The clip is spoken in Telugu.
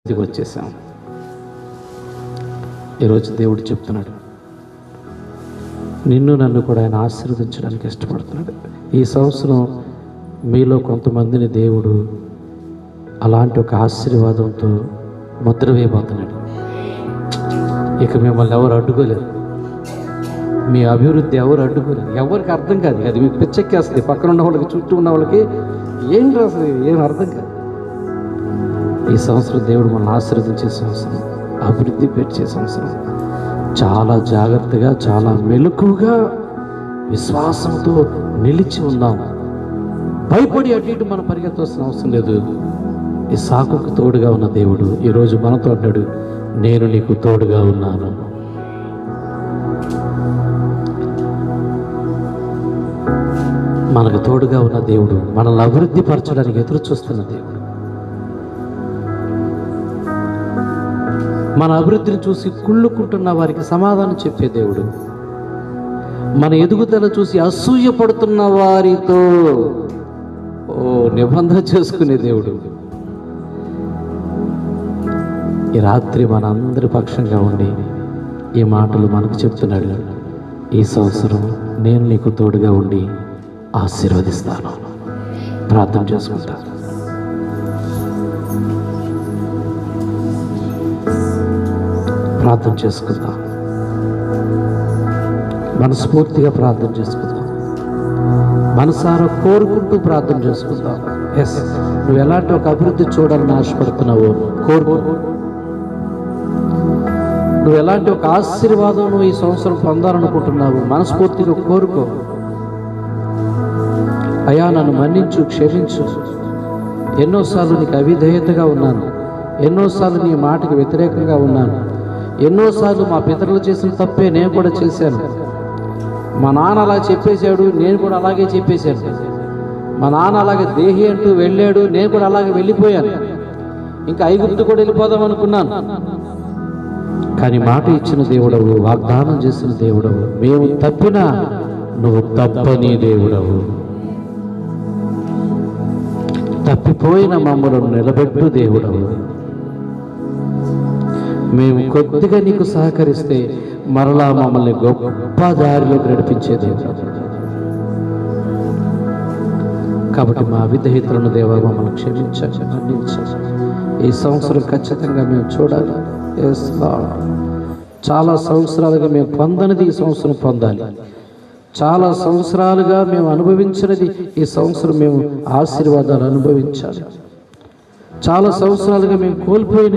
ఇంటికి వచ్చేసాం. ఈరోజు దేవుడు చెప్తున్నాడు, నిన్ను నన్ను కూడా ఆయన ఆశీర్వదించడానికి ఇష్టపడుతున్నాడు. ఈ సంవత్సరం మీలో కొంతమందిని దేవుడు అలాంటి ఒక ఆశీర్వాదంతో ముద్ర వేయబోతున్నాడు. ఇక మిమ్మల్ని ఎవరు అడ్డుకోలేరు, మీ అభివృద్ధి ఎవరు అడ్డుకోలేరు. ఎవరికి అర్థం కాదు, అది మీకు పిచ్చెక్కేస్తుంది. పక్కన ఉన్న వాళ్ళకి, చుట్టూ ఉన్న వాళ్ళకి ఏం రాదు, ఏం అర్థం కాదు. ఈ సంవత్సరం దేవుడు మనల్ని ఆశీర్వదించే సంవత్సరం, అభివృద్ధి పెంచే సంవత్సరం. చాలా జాగ్రత్తగా, చాలా మెలకుగా, విశ్వాసంతో నిలిచి ఉందాం. భయపడి అటు ఇటు మనం పరిగెత్తవలసిన అవసరం లేదు. ఇస్సాకుకు తోడుగా ఉన్న దేవుడు ఈరోజు మనతో అన్నాడు, నేను నీకు తోడుగా ఉన్నాను. మనకు తోడుగా ఉన్న దేవుడు, మనల్ని అభివృద్ధి పరచడానికి ఎదురు చూస్తున్న దేవుడు. మన అభివృద్ధిని చూసి కుళ్ళుకుంటున్న వారికి సమాధానం చెప్పే దేవుడు, మన ఎదుగుదల చూసి అసూయ పడుతున్న వారితో నిబంధన చేసుకునే దేవుడు. ఈ రాత్రి మన అందరి పక్షంగా ఉండి ఈ మాటలు మనకు చెప్తున్నాడు. ఈ సంవత్సరం నేను నీకు తోడుగా ఉండి ఆశీర్వదిస్తాను. ప్రార్థన చేసుకుంటాను. ప్రార్థన చేసుకుందాం, మనస్ఫూర్తిగా ప్రార్థన చేసుకుందాం, మనసారా కోరుకుంటూ ప్రార్థన చేసుకుందాం. ఎస్, నువ్వు ఎలాంటి ఒక అభివృద్ధి చూడాలని ఆశపడుతున్నావో కోరుకో. నువ్వు ఎలాంటి ఒక ఆశీర్వాదం నువ్వు ఈ సంవత్సరం పొందాలనుకుంటున్నావు, మనస్ఫూర్తిగా కోరుకో. అయ్యా, నన్ను మన్నించు, క్షమించు. ఎన్నోసార్లు నీకు అవిధేయతగా ఉన్నాను, ఎన్నోసార్లు నీ మాటకి వ్యతిరేకంగా ఉన్నాను, ఎన్నోసార్లు మా పితరులు చేసిన తప్పే నేను కూడా చేశాను. మా నాన్న అలా చెప్పేశాడు, నేను కూడా అలాగే చెప్పేశాను. మా నాన్న అలాగే దేహి అంటూ వెళ్ళాడు, నేను కూడా అలాగే వెళ్ళిపోయాను. ఇంకా ఐగుప్తు కూడా వెళ్ళిపోదాం అనుకున్నాను. కానీ మాట ఇచ్చిన దేవుడవు, వాగ్దానం చేసిన దేవుడవు. మేము తప్పినా నువ్వు తప్పని దేవుడవు. తప్పిపోయిన మమ్మల్ని నిలబెట్టు దేవుడవు. మేము కొద్దిగా నీకు సహకరిస్తే మరలా మమ్మల్ని గొప్ప దారిలోకి నడిపించే దేవుడు. కాబట్టి మా అవిధేయతలను దేవా మమ్మల్ని క్షమించాలి, మన్నించాలి. ఈ సంవత్సరం ఖచ్చితంగా మేము చూడాలి. చాలా సంవత్సరాలుగా మేము పొందనిది ఈ సంవత్సరం పొందాలి. చాలా సంవత్సరాలుగా మేము అనుభవించినది ఈ సంవత్సరం మేము ఆశీర్వాదాలు అనుభవించాలి. చాలా సంవత్సరాలుగా మేము కోల్పోయిన